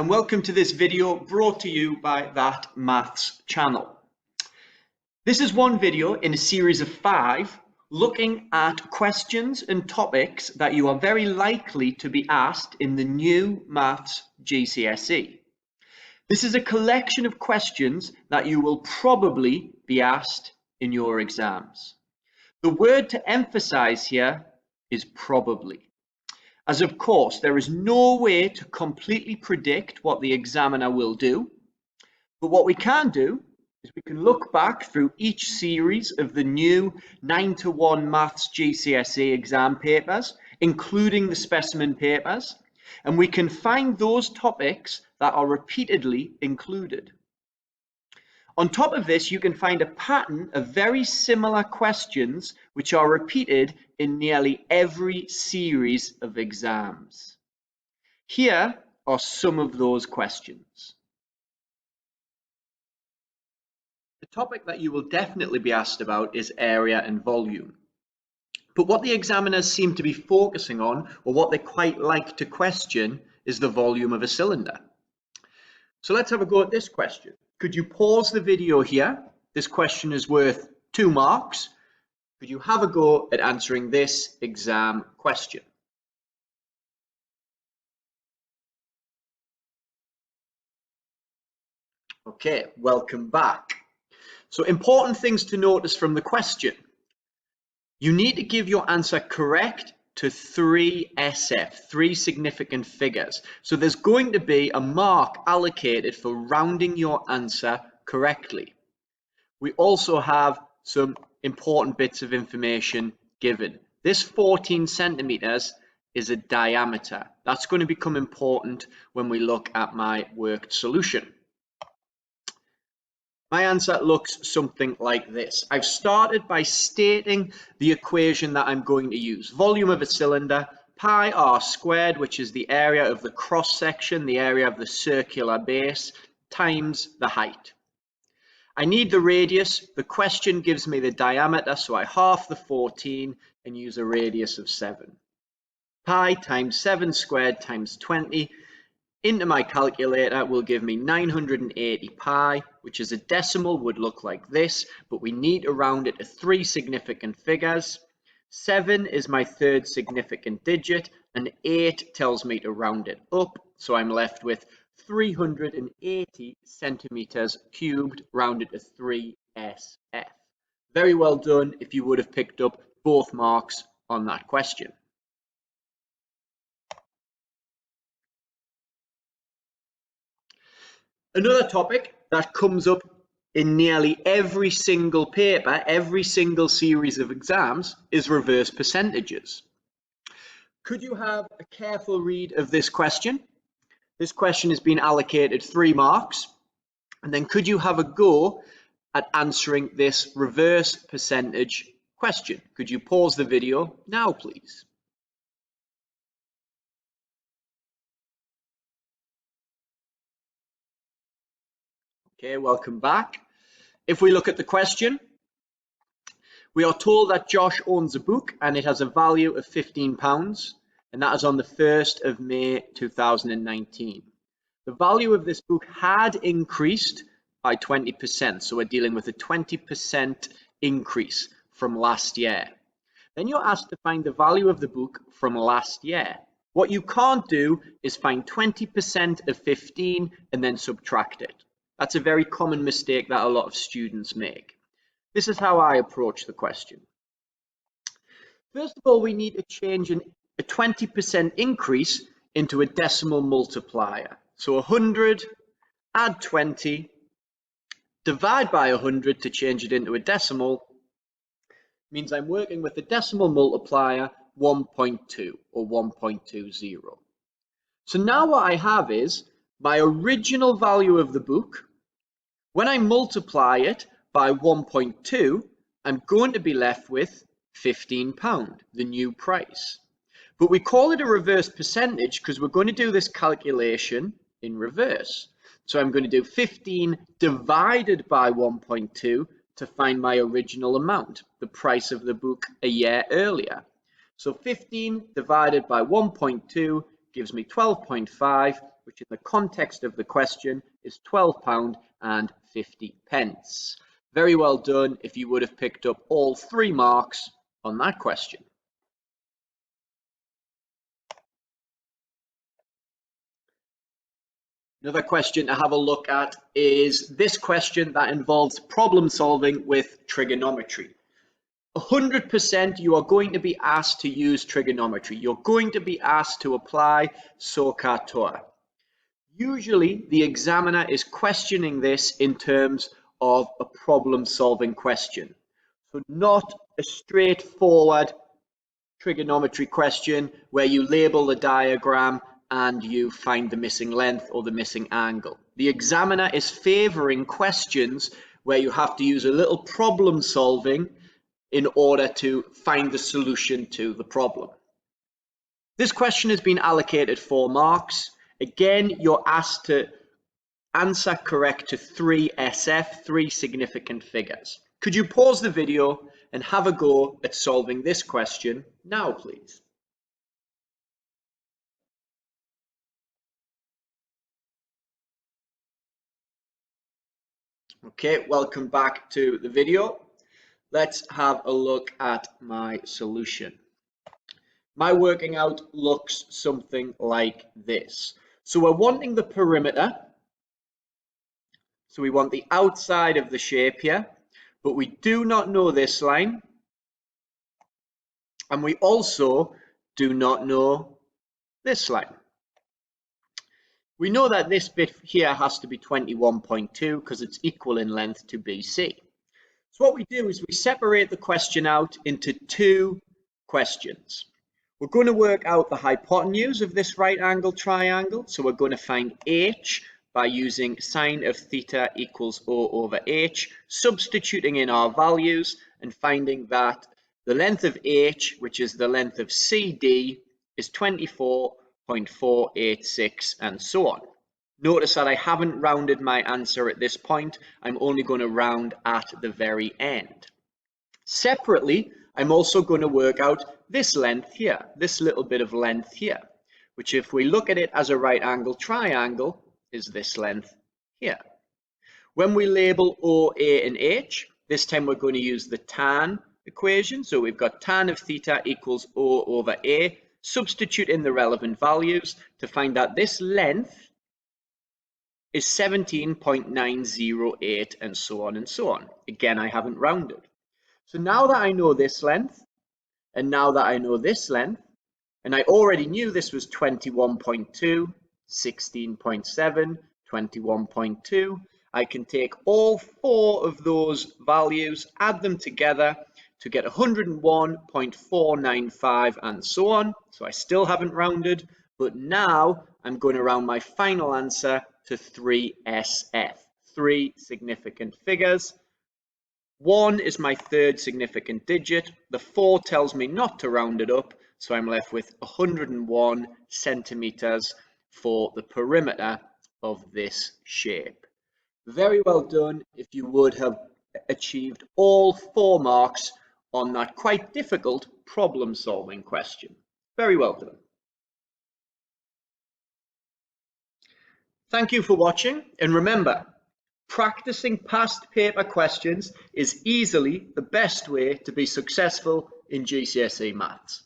and welcome to this video brought to you by That Maths channel. This is one video in a series of 5 looking at questions and topics that you are very likely to be asked in the new Maths GCSE. This is a collection of questions that you will probably be asked in your exams. The word to emphasize here is probably. As of course, there is no way to completely predict what the examiner will do, but what we can do is we can look back through each series of the new 9-to-1 Maths GCSE exam papers, including the specimen papers, and we can find those topics that are repeatedly included. On top of this, you can find a pattern of very similar questions which are repeated in nearly every series of exams. Here are some of those questions. The topic that you will definitely be asked about is area and volume. But what the examiners seem to be focusing on, or what they quite like to question, is the volume of a cylinder. So let's have a go at this question. Could you pause the video here? This question is worth 2 marks. Could you have a go at answering this exam question? Okay, welcome back. So important things to notice from the question. You need to give your answer correct to 3 SF, 3 significant figures. So there's going to be a mark allocated for rounding your answer correctly. We also have some important bits of information given. This 14 centimeters is a diameter. That's going to become important when we look at my worked solution. My answer looks something like this. I've started by stating the equation that I'm going to use. Volume of a cylinder, pi r squared, which is the area of the cross section, the area of the circular base, times the height. I need the radius. The question gives me the diameter, so I half the 14 and use a radius of 7. Pi times 7 squared times 20 into my calculator will give me 980 pi, which is a decimal, would look like this, but we need to round it to 3 significant figures. 7 is my 3rd significant digit, and 8 tells me to round it up, so I'm left with 380 centimeters cubed rounded to 3 SF. Very well done if you would have picked up both marks on that question. Another topic that comes up in nearly every single paper, every single series of exams, is reverse percentages. Could you have a careful read of this question? This question has been allocated 3 marks. And then could you have a go at answering this reverse percentage question? Could you pause the video now, please? Okay, welcome back. If we look at the question, we are told that Josh owns a book and it has a value of £15, and that is on the 1st of May 2019. The value of this book had increased by 20%, so we're dealing with a 20% increase from last year. Then you're asked to find the value of the book from last year. What you can't do is find 20% of 15 and then subtract it. That's a very common mistake that a lot of students make. This is how I approach the question. First of all, we need to change a 20% increase into a decimal multiplier. So 100, add 20, divide by 100 to change it into a decimal, means I'm working with the decimal multiplier 1.2 or 1.20. So now what I have is my original value of the book. When I multiply it by 1.2, I'm going to be left with £15, the new price. But we call it a reverse percentage because we're going to do this calculation in reverse. So I'm going to do 15 divided by 1.2 to find my original amount, the price of the book a year earlier. So 15 divided by 1.2 gives me 12.5, which in the context of the question is £12.50. Very well done if you would have picked up all 3 marks on that question. Another question to have a look at is this question that involves problem solving with trigonometry. 100% you are going to be asked to use trigonometry. You're going to be asked to apply SOHCAHTOA. Usually the examiner is questioning this in terms of a problem solving question. So not a straightforward trigonometry question where you label the diagram and you find the missing length or the missing angle. The examiner is favouring questions where you have to use a little problem solving in order to find the solution to the problem. This question has been allocated 4 marks. Again, you're asked to answer correct to 3 SF, 3 significant figures. Could you pause the video and have a go at solving this question now, please? Okay, welcome back to the video. Let's have a look at my solution. My working out looks something like this. So we're wanting the perimeter. So we want the outside of the shape here, but we do not know this line. And we also do not know this line. We know that this bit here has to be 21.2 because it's equal in length to BC. So what we do is we separate the question out into 2 questions. We're going to work out the hypotenuse of this right angle triangle. So we're going to find h by using sine of theta equals O over h, substituting in our values and finding that the length of h, which is the length of CD, is 24.486 and so on. Notice that I haven't rounded my answer at this point. I'm only going to round at the very end. Separately, I'm also going to work out this length here, this little bit of length here, which if we look at it as a right angle triangle, is this length here. When we label O, A, and H, this time we're going to use the tan equation. So we've got tan of theta equals O over A. Substitute in the relevant values to find that this length is 17.908 and so on and so on. Again, I haven't rounded. So now that I know this length, and now that I know this length, and I already knew this was 21.2, 16.7, 21.2, I can take all 4 of those values, add them together to get 101.495 and so on. So I still haven't rounded, but now I'm going to round my final answer to 3SF, 3 significant figures. 1 is my 3rd significant digit. The 4 tells me not to round it up, so I'm left with 101 centimeters for the perimeter of this shape. Very well done if you would have achieved all 4 marks on that quite difficult problem solving question. Very well done. Thank you for watching, and remember, practicing past paper questions is easily the best way to be successful in GCSE Maths.